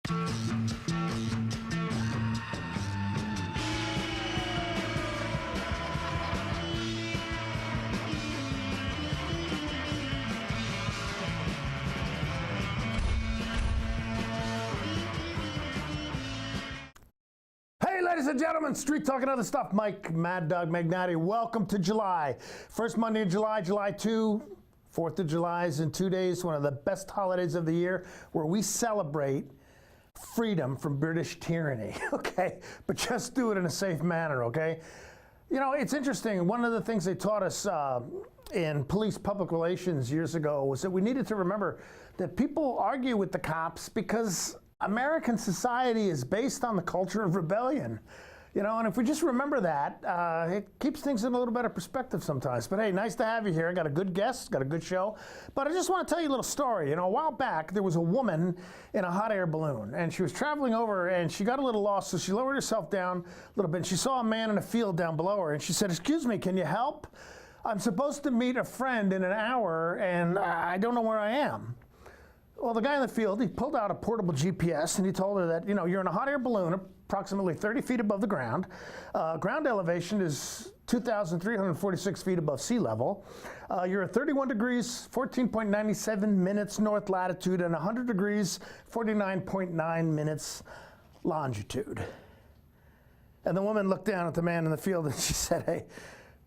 Ladies and gentlemen, Street Talk and Other Stuff, Mike Mad Dog Magnati. Welcome to July. First Monday in July, July 2, 4th of July is in 2 days, one of the best holidays of the year, where we celebrate freedom from British tyranny, okay? But just do it in a safe manner, okay? You know, it's interesting. One of the things they taught us in police public relations years ago was that we needed to remember that people argue with the cops because American society is based on the culture of rebellion, you know, and if we just remember that, it keeps things in a little better perspective sometimes. But hey, nice to have you here. I got a good guest, got a good show. But I just want to tell you a little story. You know, a while back, there was a woman in a hot air balloon, and she was traveling over, and she got a little lost, so she lowered herself down a little bit, and she saw a man in a field down below her, and she said, "Excuse me, can you help? I'm supposed to meet a friend in an hour, and I don't know where I am." Well, the guy in the field, he pulled out a portable GPS and he told her that, you know, you're in a hot air balloon approximately 30 feet above the ground. Ground elevation is 2,346 feet above sea level. You're at 31 degrees, 14.97 minutes north latitude, and 100 degrees, 49.9 minutes longitude. And the woman looked down at the man in the field and she said, "Hey,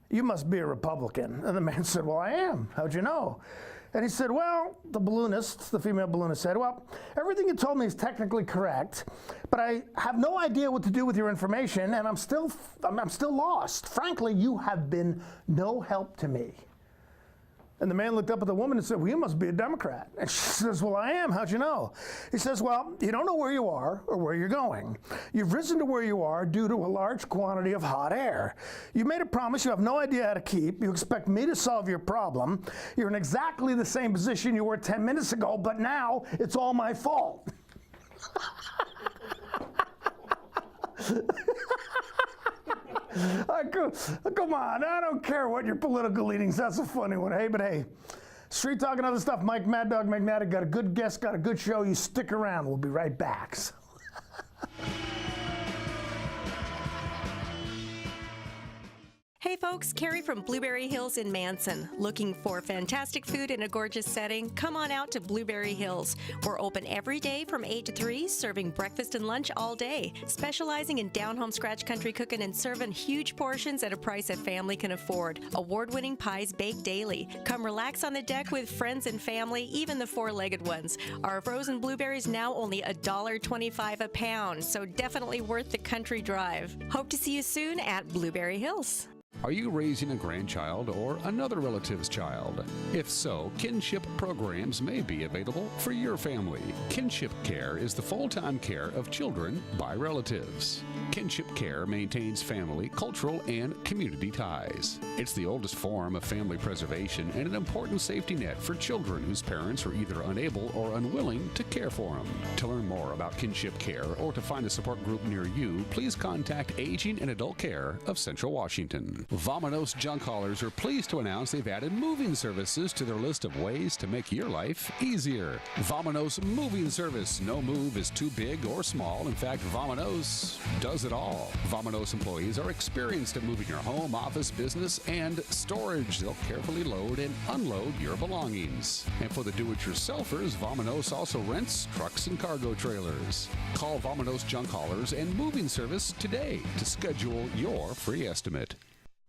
you must be a Republican." And the man said, "Well, I am. How'd you know?" And he said, "Well," the balloonist, the female balloonist said, "Well, everything you told me is technically correct, but I have no idea what to do with your information, and I'm still lost. Frankly, you have been no help to me." And the man looked up at the woman and said, "Well, you must be a Democrat." And she says, "Well, I am. How'd you know?" He says, "Well, you don't know where you are or where you're going. You've risen to where you are due to a large quantity of hot air. You made a promise you have no idea how to keep. You expect me to solve your problem. You're in exactly the same position you were 10 minutes ago, but now it's all my fault." Come on, I don't care what your political leanings. That's a funny one. Hey, but hey, Street Talk and Other Stuff, Mike Mad Dog Magnetic, got a good guest, got a good show. You stick around. We'll be right back. Hey folks, Carrie from Blueberry Hills in Manson. Looking for fantastic food in a gorgeous setting? Come on out to Blueberry Hills. We're open every day from 8 to 3, serving breakfast and lunch all day. Specializing in down-home scratch country cooking and serving huge portions at a price a family can afford. Award-winning pies baked daily. Come relax on the deck with friends and family, even the four-legged ones. Our frozen blueberries now only $1.25 a pound, so definitely worth the country drive. Hope to see you soon at Blueberry Hills. Are you raising a grandchild or another relative's child? If so, kinship programs may be available for your family. Kinship Care is the full-time care of children by relatives. Kinship Care maintains family, cultural, and community ties. It's the oldest form of family preservation and an important safety net for children whose parents are either unable or unwilling to care for them. To learn more about Kinship Care or to find a support group near you, please contact Aging and Adult Care of Central Washington. Vominos Junk Haulers are pleased to announce they've added moving services to their list of ways to make your life easier. Vominos Moving Service. No move is too big or small. In fact, Vominos does it all. Vominos employees are experienced at moving your home, office, business, and storage. They'll carefully load and unload your belongings. And for the do-it-yourselfers, Vominos also rents trucks and cargo trailers. Call Vominos Junk Haulers and Moving Service today to schedule your free estimate.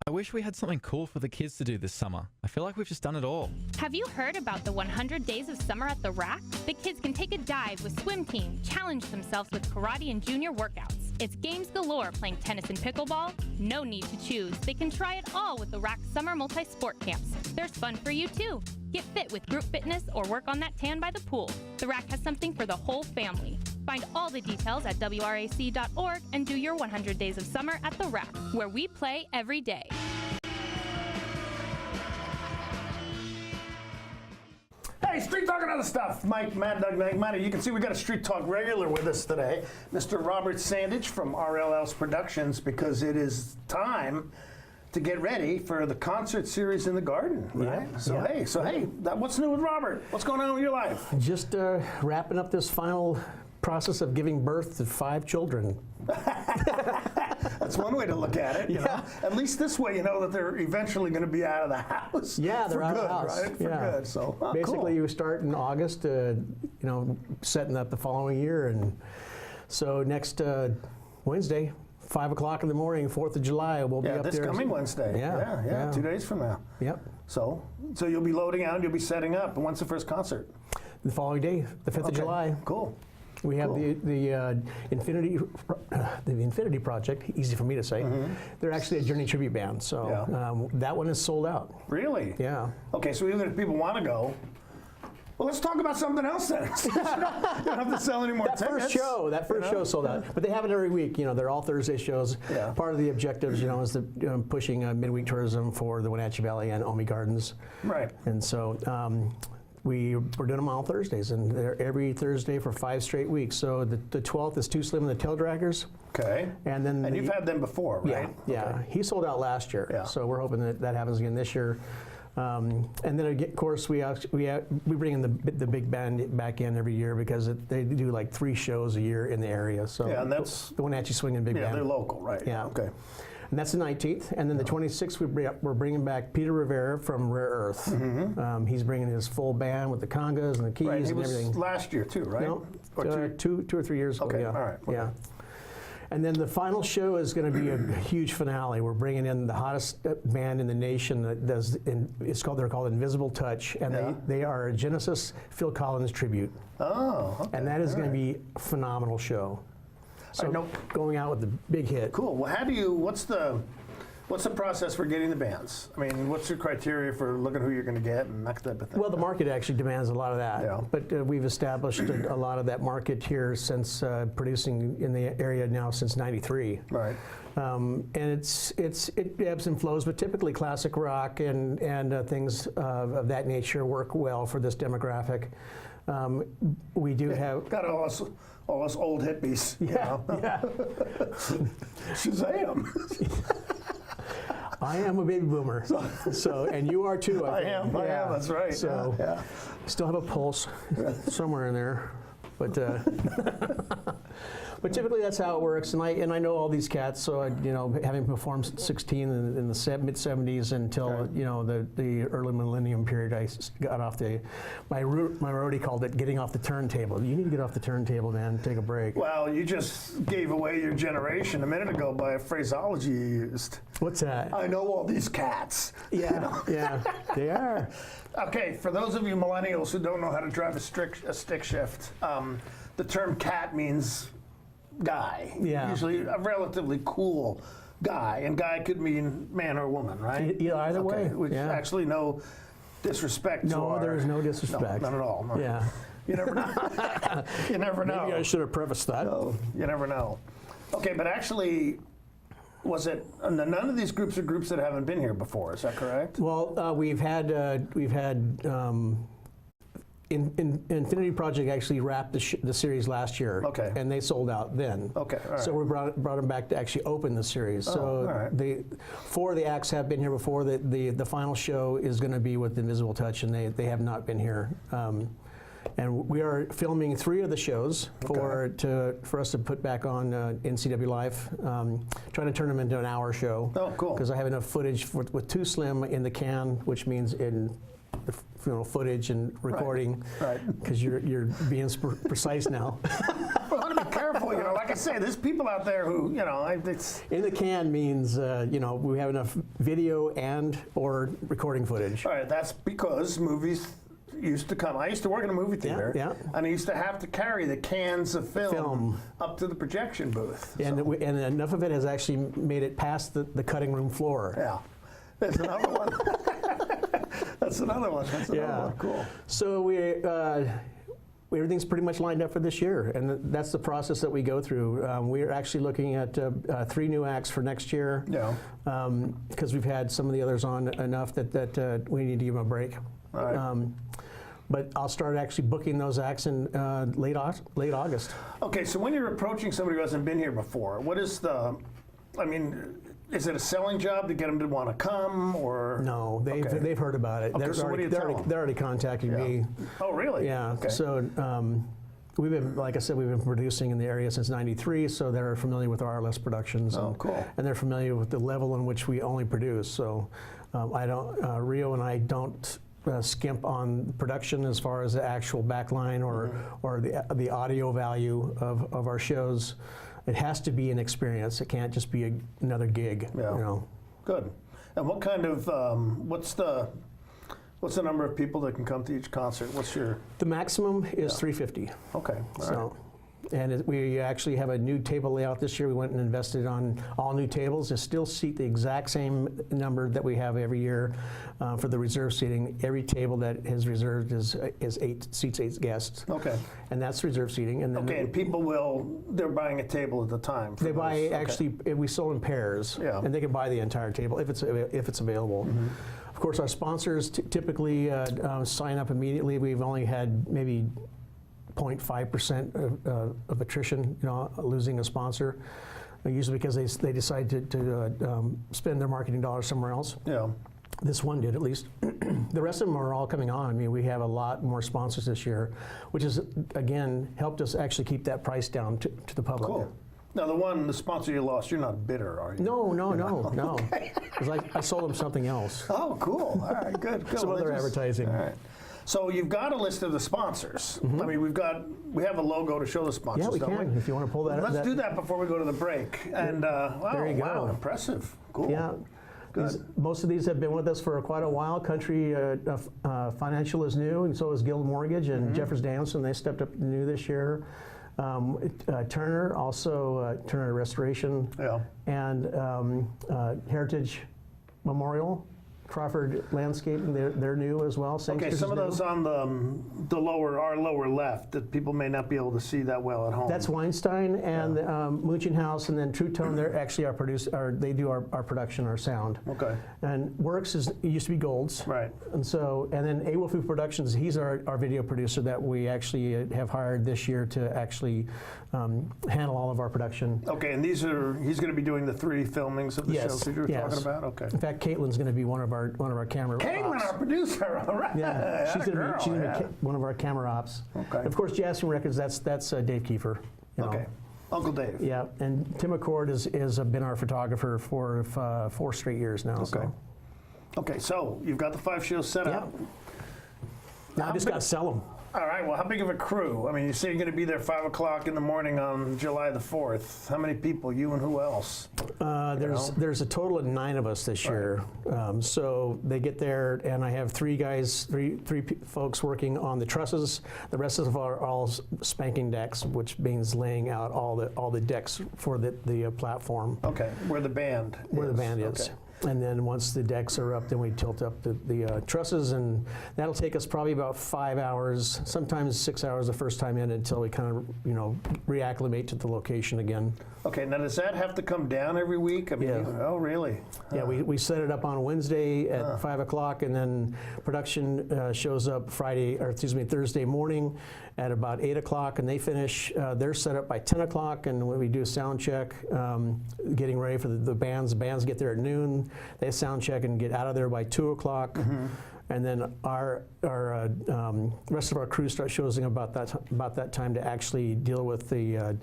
I wish we had something cool for the kids to do this summer. I feel like we've just done it all. Have you heard about the 100 Days of Summer at the Rack? The kids can take a dive with swim team, challenge themselves with karate and junior workouts. It's games galore playing tennis and pickleball. No need to choose. They can try it all with the Rack Summer Multi-Sport Camps. There's fun for you too. Get fit with group fitness or work on that tan by the pool. The Rack has something for the whole family. Find all the details at wrac.org and do your 100 Days of Summer at the Rack, where we play every day. Hey, Street Talk and Other Stuff. Mike, Mad Dog, Magnetic. You can see we got a Street Talk regular with us today, Mr. Robert Sandidge from RLL's Productions, because it is time to get ready for the concert series in the Garden, right? Yeah, Hey, what's new with Robert? What's going on with your life? Just wrapping up this final process of giving birth to 5 children. That's one way to look at it. You know? At least this way, you know that they're eventually going to be out of the house. Yeah, they're for out good, of the house. right? For Yeah. good. So Basically, cool. you start in August, setting up the following year, and so next Wednesday, 5 o'clock in the morning, 4th of July, we'll be up this there. coming Wednesday. Yeah. 2 days from now. Yep. So you'll be loading out, you'll be setting up. And when's the first concert? The following day, the 5th of July. Cool. We have Cool. the Infinity Project, easy for me to say. They're actually a Journey tribute band, so that one is sold out. Really? Yeah. Okay, so even if people want to go, well, let's talk about something else then. You don't have to sell any more That tickets. first show sold out, but they have it every week. You know, they're all Thursday shows. Yeah. Part of the objectives, is the pushing midweek tourism for the Wenatchee Valley and Omi Gardens. Right. And so we're doing them all Thursdays, and they're every Thursday for 5 straight weeks. So the 12th is Too Slim and the Tail Draggers. Okay. And then you've had them before, right? Yeah. Okay. He sold out last year. Yeah. So we're hoping that happens again this year. And then of course we bring in the big band back in every year because they do like 3 shows a year in the area. So Yeah, and that's the Wenatchee Swinging Big Band. Yeah, they're local, right? Yeah. Okay. And that's the 19th, and then the 26th we're bringing back Peter Rivera from Rare Earth. He's bringing his full band with the congas and the keys Right. He and was everything. last year too, right? No, Or two or 3 years ago. Okay, Yeah. all right, okay. Yeah. And then the final show is going to be a huge finale. We're bringing in the hottest band in the nation that does. They're called Invisible Touch, and they are a Genesis Phil Collins tribute. Oh. Okay. And that is going to be a phenomenal show. So going out with the big hit. Cool. Well, what's the process for getting the bands? I mean, what's your criteria for looking who you're going to get and that type of thing? Well, the market actually demands a lot of that. Yeah. But we've established a lot of that market here since producing in the area now since '93. Right. And it ebbs and flows, but typically classic rock and things of that nature work well for this demographic. We do have Got all us old hippies. Yeah. Shazam. I am a baby boomer, so and you are too. I think. am. That's right. So yeah. still have a pulse somewhere in there, but but typically that's how it works. And I know all these cats, so having performed since 16 in the mid 70s until the early millennium period, I got off my roadie called it getting off the turntable. You need to get off the turntable, man. Take a break. Well, you just gave away your generation a minute ago by a phraseology you used. What's that? I know all these cats. Yeah, yeah, they are. Okay, for those of you millennials who don't know how to drive a stick shift, the term cat means guy. Yeah. Usually a relatively cool guy, and guy could mean man or woman, right? Either way. Which actually no disrespect to No, our... there is no disrespect. No, not at all. No. Yeah. You never know. You never know. Maybe I should have prefaced that. No, you never know. Okay, but actually, was it none of these groups are groups that haven't been here before? Is that correct? Well, we've had Infinity Project actually wrapped the series last year. Okay. And they sold out then. Okay, all right. So we brought them back to actually open the series. Oh, So all right. 4 of the acts have been here before. The final show is going to be with Invisible Touch, and they have not been here. And we are filming 3 of the shows for us to put back on NCW Live, trying to turn them into an hour show. Oh, cool. Because I have enough footage with Too Slim in the can, which means in footage and recording. Right. Because you're being precise now. Well, I want to be careful. Like I say, there's people out there who, it's... In the can means we have enough video and or recording footage. All right, that's because movies used to come. I used to work in a movie theater, and I used to have to carry the cans of film up to the projection booth. And enough of it has actually made it past the cutting room floor. Yeah. There's another one. That's another one. Cool. So everything's pretty much lined up for this year, and that's the process that we go through. We're actually looking at 3 new acts for next year. Yeah. Because we've had some of the others on enough that we need to give them a break. All right. But I'll start actually booking those acts in late August. Okay, so when you're approaching somebody who hasn't been here before, what is is it a selling job to get them to want to come, or? No, they've heard about it. Okay, so what do you tell them? They're already contacting me. Oh, really? Yeah. Okay. So we've been, like I said, we've been producing in the area since '93, so they're familiar with RLS Productions. Oh, cool. And they're familiar with the level in which we only produce. So Rio and I don't skimp on production as far as the actual backline or the audio value of our shows. It has to be an experience. It can't just be another gig. Yeah. You know. Good. And what kind of what's the number of people that can come to each concert? What's your The maximum is 350. Okay. All So. right. And we actually have a new table layout this year. We went and invested on all new tables. They still seat the exact same number that we have every year for the reserve seating. Every table that is reserved is seats 8 guests. Okay. And that's reserve seating. And then Okay, and people they're buying a table at the time. for they those. buy Okay. actually. We sold in pairs, Yeah. and they can buy the entire table if it's available. Of course, our sponsors typically sign up immediately. We've only had maybe 0.5% of attrition, losing a sponsor, usually because they decide to spend their marketing dollars somewhere else. Yeah. This one did, at least. The rest of them are all coming on. I mean, we have a lot more sponsors this year, which has, again, helped us actually keep that price down to the public. Cool. Now the sponsor you lost, you're not bitter, are you? No. It's like I sold them something else. Oh, cool. All right, good. Some Well, other they just- advertising. All right. So you've got a list of the sponsors. I mean, we have a logo to show the sponsors. Yeah, we don't can, if you want to pull that up. Let's do that before we go to the break. And There you wow, go. impressive. Cool. Yeah. Good. Most of these have been with us for quite a while. Country Financial is new, and so is Guild Mortgage and Jeffers Danielson. They stepped up new this year. Turner, also Turner Restoration, Yeah. and Heritage Memorial. Crawford Landscaping, they're new as well. Okay, some of those on the lower left that people may not be able to see that well at home. That's Weinstein and Mooching House, and then True Tone. They're actually our producer. They do our production, our sound. Okay. And Works used to be Gold's. Right. And then A. Wolfie Productions. He's our video producer that we actually have hired this year to actually handle all of our production. Okay, and he's going to be doing the 3 filmings of the Yes, shows that you were yes. talking about. Okay. In fact, Caitlin's going to be one of our camera Caitlin, ops. our producer. All right. Yeah, she's Atta going to be girl, one of our camera ops. Okay. Of course, Jasmine Records. That's Dave Kiefer. You know. Okay. Uncle Dave. Yeah, and Tim McCord has been our photographer for 4 straight years now. Okay. So. Okay, so you've got the 5 shows set up. Now I just got to sell them. All right, well, how big of a crew? I mean, you say you're going to be there 5 o'clock in the morning on July the 4th. How many people? You and who else? There's a total of 9 of us this year. So they get there, and I have 3 folks working on the trusses. The rest of them are all spanking decks, which means laying out all the decks for the platform. Okay, where the band is. Okay. And then once the decks are up, then we tilt up the trusses, and that'll take us probably about 5 hours, sometimes 6 hours the first time in, until we kind of reacclimate to the location again. Okay, now does that have to come down every week? I mean, Yeah. Oh, really? Yeah, we set it up on Wednesday at 5 o'clock, and then production shows up Thursday morning at about 8 o'clock, and they finish their setup by 10 o'clock, and when we do a sound check, getting ready for the bands. The bands get there at noon. They sound check and get out of there by 2 o'clock. And then our rest of our crew starts showing about that time to actually deal with the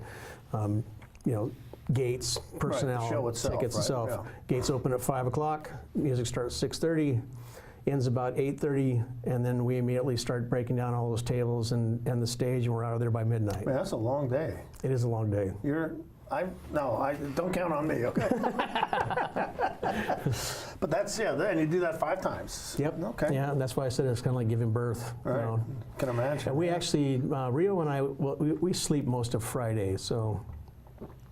gates, personnel, the show itself, tickets right, itself. yeah. Gates open at 5 o'clock. Music starts at 6:30. Ends about 8:30, and then we immediately start breaking down all those tables and the stage, and we're out of there by midnight. Man, that's a long day. It is a long day. I don't count on me, okay? But that's, and you do that 5 times. Yep. Okay. Yeah, and that's why I said it's kind of like giving birth. Right. Can imagine. And we actually, Rio and I, we sleep most of Friday, so.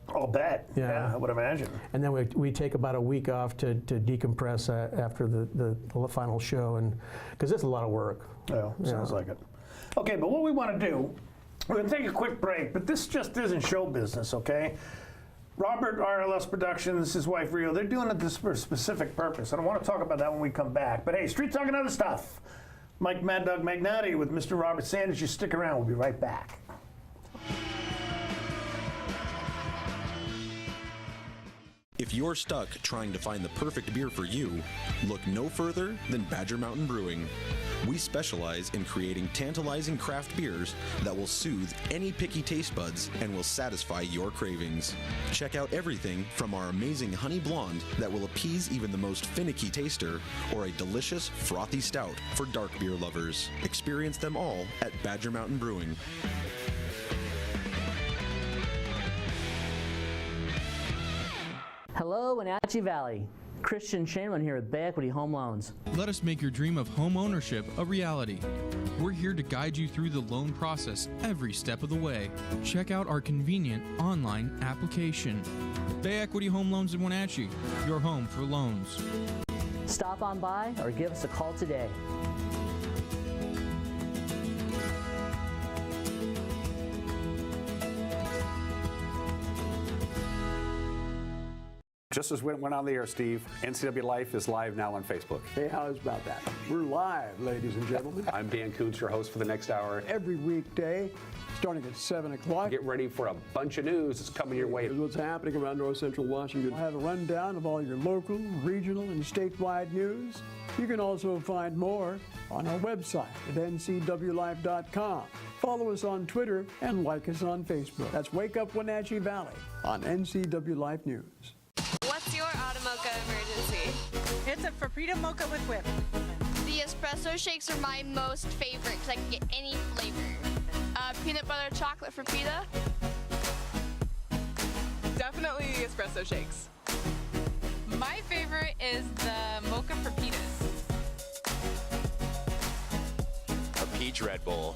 I'll bet. Yeah. I would imagine. And then we take about a week off to decompress after the final show, and because it's a lot of work. Yeah, sounds like it. Okay, but what we want to do, we're going to take a quick break, but this just isn't show business, okay? Robert, RLS Productions, his wife Rio, they're doing it for a specific purpose. I don't want to talk about that when we come back. But hey, Street Talk and Other Stuff. Mike Mad Dog Magnati with Mr. Robert Sandidge. You stick around. We'll be right back. If you're stuck trying to find the perfect beer for you, look no further than Badger Mountain Brewing. We specialize in creating tantalizing craft beers that will soothe any picky taste buds and will satisfy your cravings. Check out everything from our amazing Honey Blonde that will appease even the most finicky taster, or a delicious frothy stout for dark beer lovers. Experience them all at Badger Mountain Brewing. Hello, Wenatchee Valley. Christian Shainman here with Bay Equity Home Loans. Let us make your dream of home ownership a reality. We're here to guide you through the loan process every step of the way. Check out our convenient online application. Bay Equity Home Loans in Wenatchee, your home for loans. Stop on by or give us a call today. Just as we went on the air, Steve, NCW Life is live now on Facebook. Hey, how's about that? We're live, ladies and gentlemen. I'm Dan Kuntz, your host for the next hour. Every weekday, starting at 7 o'clock. Get ready for a bunch of news that's coming your way. Here's what's happening around North Central Washington. We'll have a rundown of all your local, regional, and statewide news. You can also find more on our website at ncwlife.com. Follow us on Twitter and like us on Facebook. That's Wake Up Wenatchee Valley on NCW Life News. What's your Automocha emergency? It's a Frappuccino mocha with whip. The espresso shakes are my most favorite because I can get any flavor. Peanut butter chocolate for pita. Definitely espresso shakes. My favorite is the mocha for pitas. A peach Red Bull.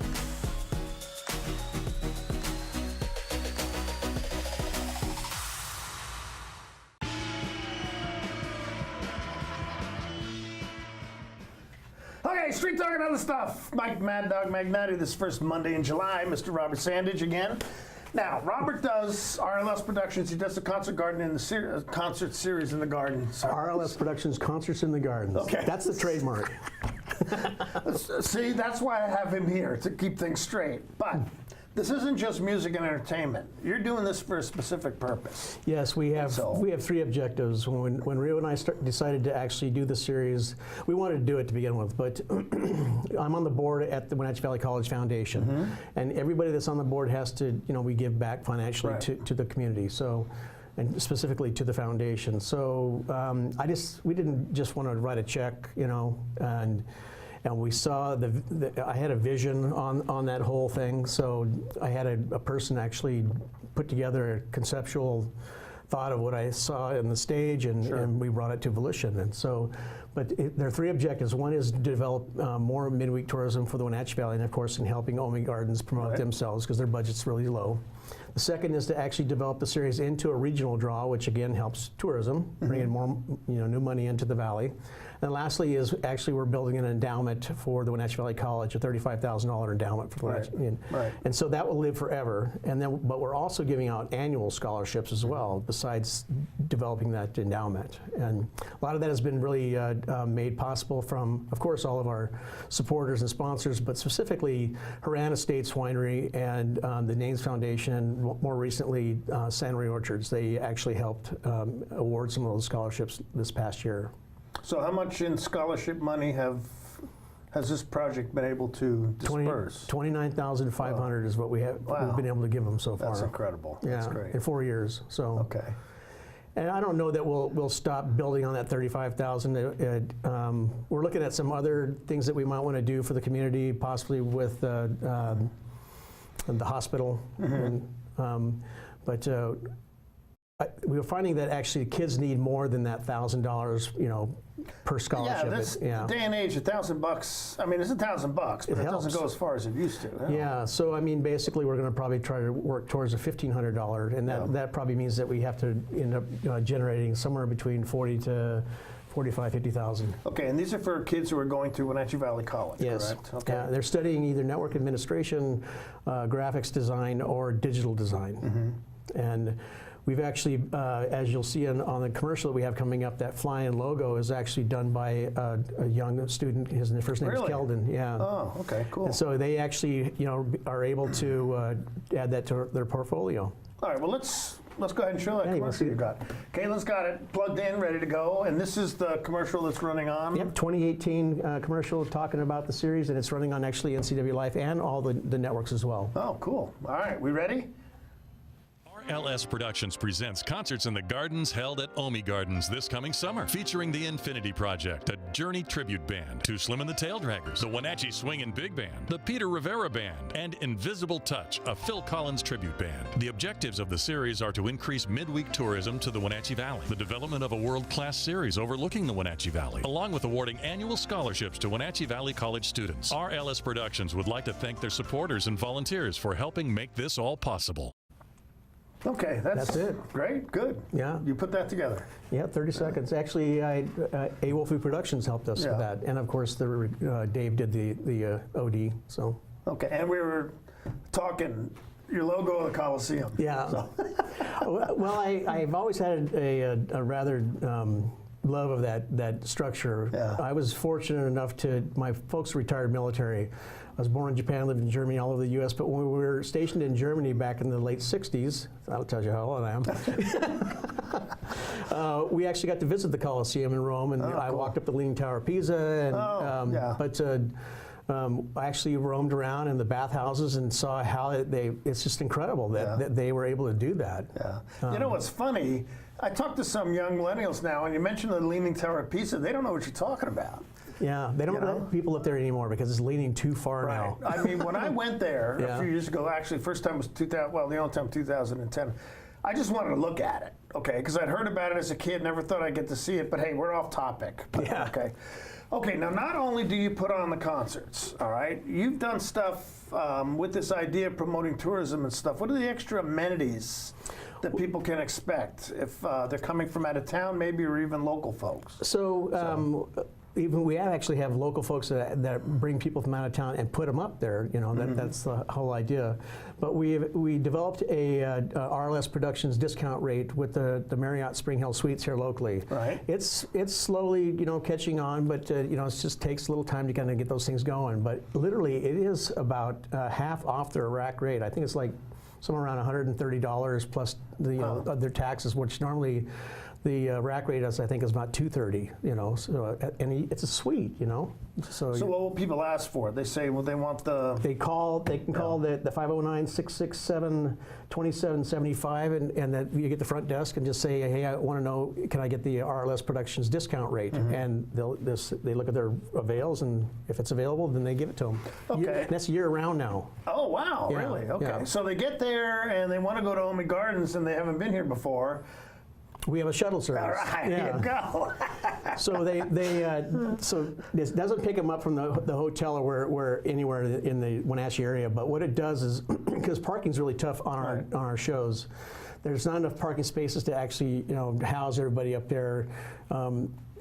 Okay, Street Talk and Other Stuff. Mike Mad Dog Magnati, this first Monday in July. Mr. Robert Sandidge again. Now, Robert does RLS Productions. He does a concert garden in the concert series in the garden. So. RLS Productions Concerts in the Garden. Okay. That's the trademark. See, that's why I have him here, to keep things straight. But this isn't just music and entertainment. You're doing this for a specific purpose. Yes, we have three objectives. When Rio and I decided to actually do the series, we wanted to do it to begin with, but I'm on the board at the Wenatchee Valley College Foundation, and everybody that's on the board has to, we give back financially to the community. So, and specifically to the foundation. So we didn't just want to write a check, and we saw I had a vision on that whole thing, so I had a person actually put together a conceptual thought of what I saw in the stage, and we brought it to Volition. And so, but there are three objectives. One is to develop more midweek tourism for the Wenatchee Valley, and of course in helping Omi Gardens promote themselves because their budget's really low. The second is to actually develop the series into a regional draw, which again helps tourism, bring in more new money into the valley. And lastly is actually we're building an endowment for the Wenatchee Valley College, a $35,000 endowment for the Wenatchee. And so that will live forever. And then, but we're also giving out annual scholarships as well, besides developing that endowment. And a lot of that has been really made possible from, of course, all of our supporters and sponsors, but specifically Haran Estates Winery and the Names Foundation, and more recently Santa Maria Orchards. They actually helped award some of those scholarships this past year. So how much in scholarship money has this project been able to disperse? $29,500 is what we've been able to give them so far. That's incredible. Yeah, That's great. In 4 years. So. Okay. And I don't know that we'll stop building on that $35,000. We're looking at some other things that we might want to do for the community, possibly with the hospital. But we were finding that actually kids need more than that $1,000, per scholarship. Yeah, this day and age, $1,000. I mean, it's $1,000, but it doesn't go as far as it used to. Yeah. So I mean, basically, we're going to probably try to work towards a $1,500, and that probably means that we have to end up generating somewhere between $40,000 to $45,000-$50,000. Okay, and these are for kids who are going to Wenatchee Valley College, correct? Okay. They're studying either network administration, graphics design, or digital design, and we've actually, as you'll see on the commercial that we have coming up, that flying logo is actually done by a young student. His first name is Keldon. Yeah. Oh, okay, cool. And so they actually, are able to add that to their portfolio. All right. Well, let's let's go ahead and show that commercial you got. Caitlin's got it plugged in, ready to go, and this is the commercial that's running on. Yep, 2018 commercial talking about the series, and it's running on actually NCW Life and all the networks as well. Oh, cool. All right, we ready? RLS Productions presents Concerts in the Gardens held at Omi Gardens this coming summer, featuring the Infinity Project, a Journey tribute band, Too Slim and the Tail Draggers, the Wenatchee Swingin' Big Band, the Peter Rivera Band, and Invisible Touch, a Phil Collins tribute band. The objectives of the series are to increase midweek tourism to the Wenatchee Valley, the development of a world-class series overlooking the Wenatchee Valley, along with awarding annual scholarships to Wenatchee Valley College students. RLS Productions would like to thank their supporters and volunteers for helping make this all possible. Okay, that's it. Great, good. Yeah. You put that together. Yeah, 30 seconds. Actually, A-Wolf Food Productions helped us with that. And of course, Dave did the OD, so. Okay, and we were talking your logo of the Coliseum. Yeah. So. Well, I've always had a rather love of that structure. Yeah. I was fortunate enough my folks were retired military. I was born in Japan, lived in Germany, all over the U.S., but when we were stationed in Germany back in the late 60s, that'll tell you how old I am, we actually got to visit the Coliseum in Rome, and I walked up the Leaning Tower of Pisa, and, I actually roamed around in the bathhouses and saw how it's just incredible that they were able to do that. Yeah. You know what's funny? I talked to some young millennials now, and you mentioned the Leaning Tower of Pisa. They don't know what you're talking about. Yeah, they don't let people up there anymore because it's leaning too far now. I mean, when I went there a few years ago, actually, first time was 2000. Well, the only time 2010. I just wanted to look at it, okay? Because I'd heard about it as a kid, never thought I'd get to see it. But hey, we're off topic. Okay. Okay. Now, not only do you put on the concerts, all right? You've done stuff with this idea of promoting tourism and stuff. What are the extra amenities that people can expect if they're coming from out of town, maybe, or even local folks? Even we actually have local folks that bring people from out of town and put them up there. You know, that's the whole idea. But we developed a RLS Productions discount rate with the Marriott Spring Hill Suites here locally. Right. It's slowly catching on, but it just takes a little time to kind of get those things going. But literally, it is about half off their rack rate. I think it's like somewhere around $130 plus their taxes, which normally. The rack rate, I think, is about $230. So and it's a suite. So what will people ask for? They say, well, they want the. They can call the 509-667-2775, and that you get the front desk and just say, hey, I want to know, can I get the RLS Productions discount rate? And they look at their avails, and if it's available, then they give it to them. Okay. That's year round now. Oh wow, really? Okay. Yeah. So they get there and they want to go to Omi Gardens and they haven't been here before. We have a shuttle service. All right, there you go. So so this doesn't pick them up from the hotel or anywhere in the Wenatchee area. But what it does is, because parking's really tough on our shows, there's not enough parking spaces to actually house everybody up there.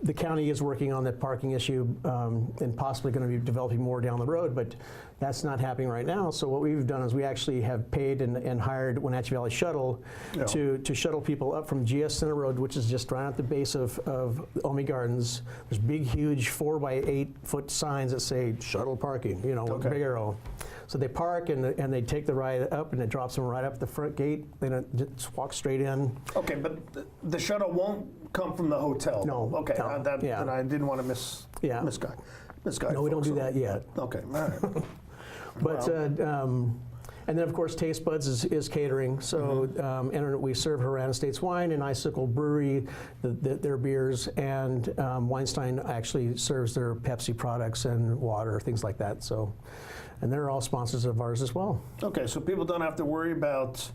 The county is working on that parking issue and possibly going to be developing more down the road, but that's not happening right now. So what we've done is we actually have paid and hired Wenatchee Valley Shuttle to shuttle people up from GS Center Road, which is just right at the base of Omi Gardens. There's big, huge 4x8 foot signs that say shuttle parking, with a big arrow. So they park and they take the ride up, and it drops them right up at the front gate. They just walk straight in. Okay, but the shuttle won't come from the hotel. No. Okay, and I didn't want to misguide. No, we don't do that yet. Okay, all right. But and then of course Taste Buds is catering. So and we serve Havana Estates wine and Icicle Brewery, their beers, and Weinstein actually serves their Pepsi products and water, things like that. So, and they're all sponsors of ours as well. Okay, so people don't have to worry about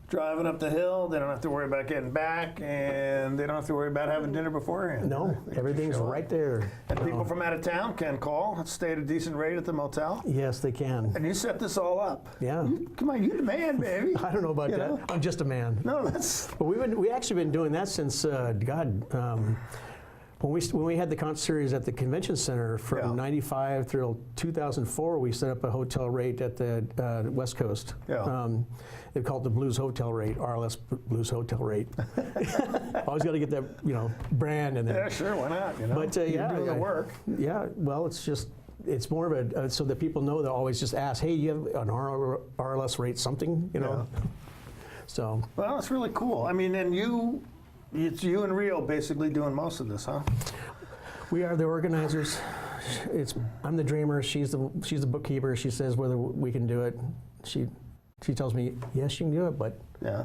driving up the hill, they don't have to worry about getting back, and they don't have to worry about having dinner beforehand. No, everything's right there. And people from out of town can call, stay at a decent rate at the motel? Yes, they can. And you set this all up? Yeah. Come on, you're the man, baby. I don't know about that. I'm just a man. No, that's... But we actually been doing that since, when we had the concert series at the convention center from '95 through 2004, we set up a hotel rate at the West Coast. They called it the Blues Hotel Rate, RLS Blues Hotel Rate. Always got to get that brand in there. Yeah, sure, why not? But you're doing the work. Yeah, well, it's more of a so that people know. They always just ask, hey, you have an RLS rate something, So. Well, it's really cool. I mean, and it's you and Rio basically doing most of this, huh? We are the organizers. I'm the dreamer. She's the bookkeeper. She says whether we can do it. She tells me yes, you can do it, but yeah,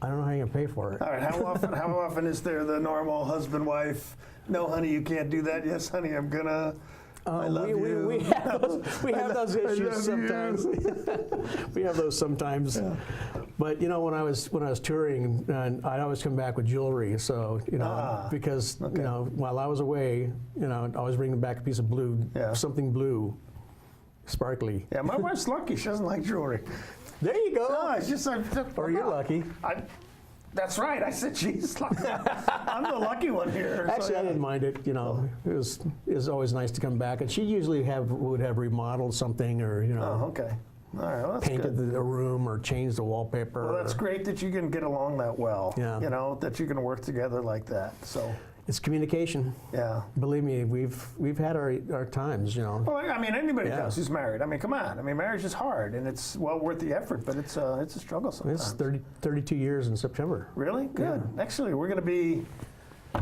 I don't know how you're gonna pay for it. All right. How often is there the normal husband-wife? No, honey, you can't do that. Yes, honey, I'm gonna. I love you. We have those issues sometimes. We have those sometimes. Yeah. But you know, when I was touring, I'd always come back with jewelry. So you know, because you know, while I was away, you know, I was bringing back a piece of blue, something blue, sparkly. Yeah, my wife's lucky. She doesn't like jewelry. There you go. No, it's just or you're lucky. That's right. I said she's lucky. I'm the lucky one here. Actually, so, I didn't mind it. You know, it was always nice to come back, and she usually would have remodeled something, or you know. Oh, okay. All right, well, that's painted the room or changed the wallpaper. Well, that's great that you can get along that well. Yeah. You know, that you can work together like that. So. It's communication. Yeah. Believe me, we've had our times, you know. Well, I mean, anybody does who's married. I mean, come on. I mean, marriage is hard, and it's well worth the effort, but it's a struggle sometimes. It's 32 years in September. Really? Good. Yeah. Actually, we're going to be,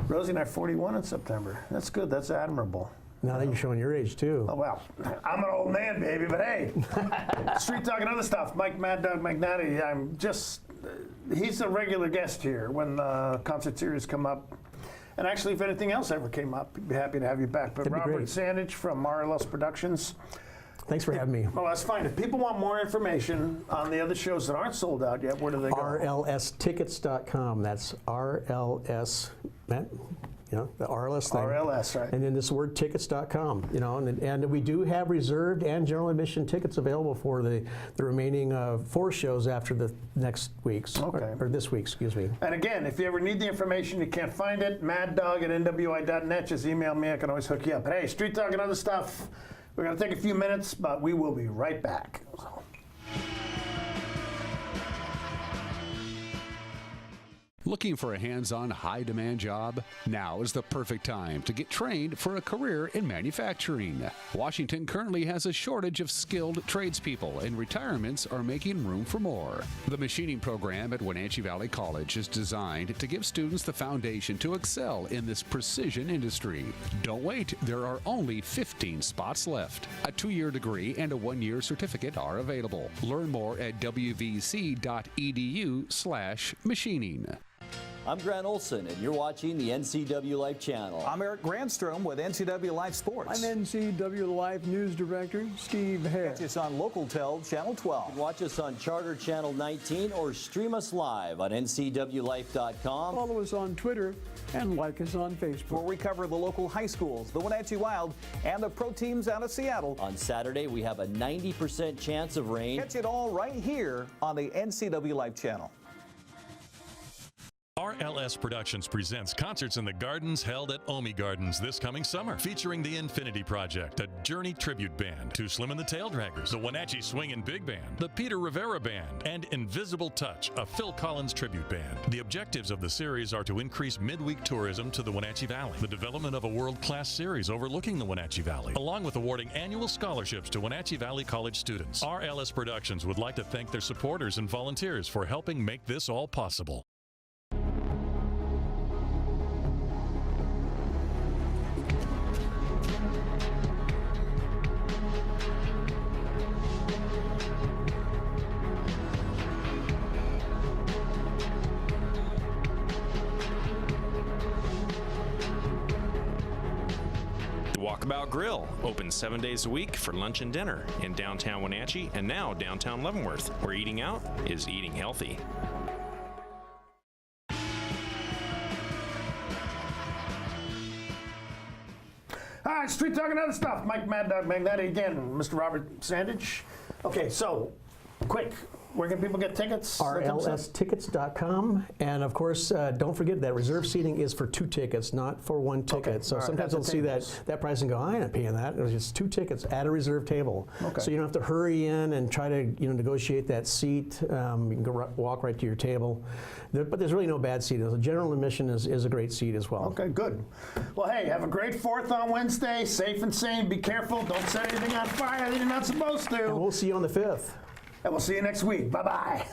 Rosie and I, 41 in September. That's good. That's admirable. Now that you're showing your age, too. Oh, well, I'm an old man, baby, but hey, Street Talk and other stuff. Mike Mad Dog Magnati, he's a regular guest here when concert series come up. And actually, if anything else ever came up, I'd be happy to have you back. But Robert Sandidge from RLS Productions. Thanks for having me. Well, that's fine. If people want more information on the other shows that aren't sold out yet, where do they go? RLStickets.com. That's RLS, you know, the RLS thing. RLS, right. And then this word tickets.com, you know, and we do have reserved and general admission tickets available for the remaining 4 shows after the next week's, or this week, excuse me. And again, if you ever need the information, you can't find it, maddog@nwi.net, just email me, I can always hook you up. But hey, Street Talk and other stuff, we're going to take a few minutes, but we will be right back. Looking for a hands-on, high-demand job? Now is the perfect time to get trained for a career in manufacturing. Washington currently has a shortage of skilled tradespeople, and retirements are making room for more. The machining program at Wenatchee Valley College is designed to give students the foundation to excel in this precision industry. Don't wait, there are only 15 spots left. A 2-year degree and a 1-year certificate are available. Learn more at wvc.edu/machining. I'm Grant Olson, and you're watching the NCW Life channel. I'm Eric Grandstrom with NCW Life Sports. I'm NCW Life News Director Steve Hare. Catch us on LocalTel Channel 12. You can watch us on Charter Channel 19 or stream us live on ncwlife.com. Follow us on Twitter and like us on Facebook. Where we cover the local high schools, the Wenatchee Wild, and the pro teams out of Seattle. On Saturday, we have a 90% chance of rain. Catch it all right here on the NCW Life channel. RLS Productions presents Concerts in the Gardens held at Omi Gardens this coming summer, featuring the Infinity Project, a Journey tribute band, Too Slim and the Tail Draggers, the Wenatchee Swingin' Big Band, the Peter Rivera Band, and Invisible Touch, a Phil Collins tribute band. The objectives of the series are to increase midweek tourism to the Wenatchee Valley, the development of a world-class series overlooking the Wenatchee Valley, along with awarding annual scholarships to Wenatchee Valley College students. RLS Productions would like to thank their supporters and volunteers for helping make this all possible. Walkabout Grill, open 7 days a week for lunch and dinner in downtown Wenatchee and now downtown Leavenworth, where eating out is eating healthy. All right, Street Talk and other stuff. Mike Mad Dog Magnati again, Mr. Robert Sandidge. Okay, so quick. Where can people get tickets? RLStickets.com. And of course, don't forget that reserve seating is for 2 tickets, not for 1 ticket. Okay. So sometimes they'll see that price and go, I ain't paying that. It was just 2 tickets at a reserve table. Okay. So you don't have to hurry in and try to negotiate that seat. You can go walk right to your table. But there's really no bad seat. The general admission is a great seat as well. Okay, good. Well, hey, have a great 4th on Wednesday. Safe and sane. Be careful. Don't set anything on fire that you're not supposed to. And we'll see you on the 5th. And we'll see you next week. Bye-bye.